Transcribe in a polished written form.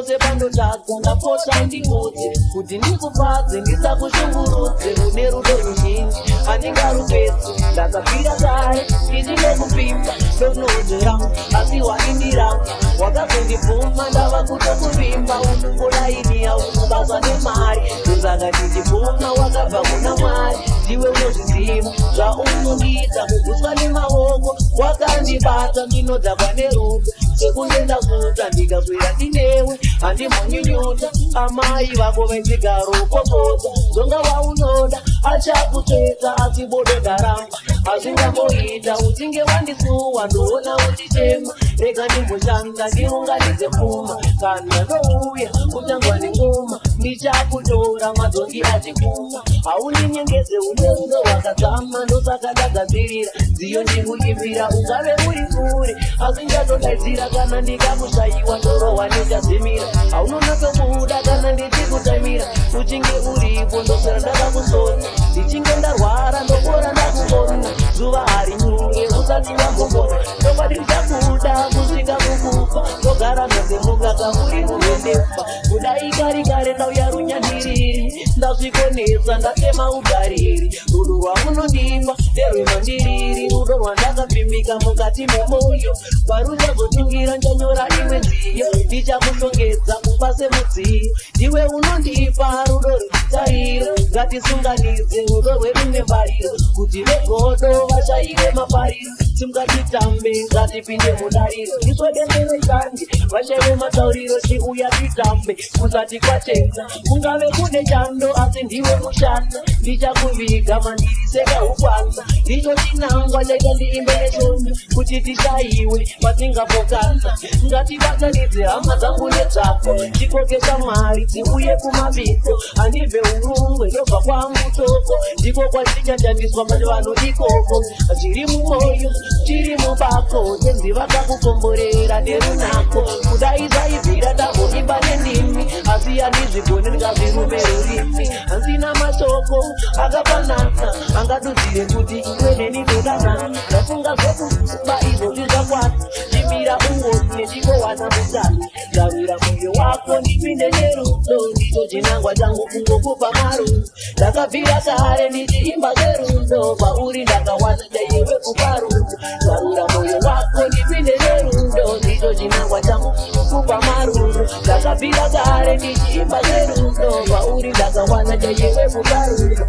pose pandotadza ndapota ndikudze kuti ndikupadze ndisakushungurudze rune rudo ruzhinji handingarupedzi ndakapira kare ndichine kupimba sorunoudzo rangu asi waindiranga wakazondibvuma ndava kutokuvimba unungolaini yaunobasa nemari ndosaka ndichibvuma wakabva kuna mwari ndiwe unozviziva zvaunondiita kuguswa nemaoko wakandibata ndinodhakwa nerudo sekunge ndakuta ndikaswera ndinewe handimhonyunyuta amai vako vechigaro popota zonga waunoda achakutsveta asi bodo ndaramba asingamboita uchinge wandisuwa ndoona uchichema rega ndimboshanda ndiunganidze pfuma kana ndouya kutangwa nengoma ndichakutora madzongi achikuma hauninyengedze une rudo rwakadzama ndosaka ndagadzirira dziyo ndikuimbira ungave uri kure asi ndatodaidzira kana ndikakushayiwa ndorohwa ndichazimira haunonatsokuda kana ndichikutaimira uchinge uripo ndosera ndakakusona ndichinge ndarwara ndopora ndakukona zuva hari nyingi usati wambokona ndokwadi ndichakuda kusvika kukufa ndogara nazemukaka uri mumendefa kudai kari kare ndauya runyandiriri ndazvikonesa ndatema ugariri rudo rwamunondipa nderwemandiriri rudo rwandakapfimika mukati memoyo paruchazotingira njanyora imwe nziyo ndichakushongedza kupa semudziyo ndiwe unondipa rudo rwechitariro ngatisunganidze rudo rwedu nembariro kuti vegodo vashaire mapariro simngatitambe ngatipinde mudariro iswedenderekangi vashaire matauriro chiuya titambe kusati kwatedza kungave kune chando asi ndiwe mushanda ndichakuviga mandiriseka ukwanza ndicho chinangwa chaita ndiimbe neshonda kuti tishayiwe patingapokana ngatibatanidze hama dzangu nedzako chikokesa mwari dziuye kumabito handibve urungwe ndobva kwamutoko ndiko kwachichandandiswa madovano ikoko zviri mumoyo tiri mubako tenziva kakukomborera nerunako kudai zvaibvira ndagoniba nendimi asi handizvigone ndingazvirumberurimi handina mashoko akafanana angadudzire kuti iwe neni todanana ndafunga zvokuba izvozvi zvakwana chimira uone ndikowana mutano zavira mwoyo wako ndipinde nerudo ndicho chinangwa changu kungokupa marudo ndakabvira kare ndichiimba zverudo pauri ndakawana chaiwe kupa rudo zavira mwoyo wako ndipinde nerudo ndicho chinangwa changu kungokupa marudo ndakabvira kare ndichiimba zverudo pauri ndakawana chaiwe kupa rudo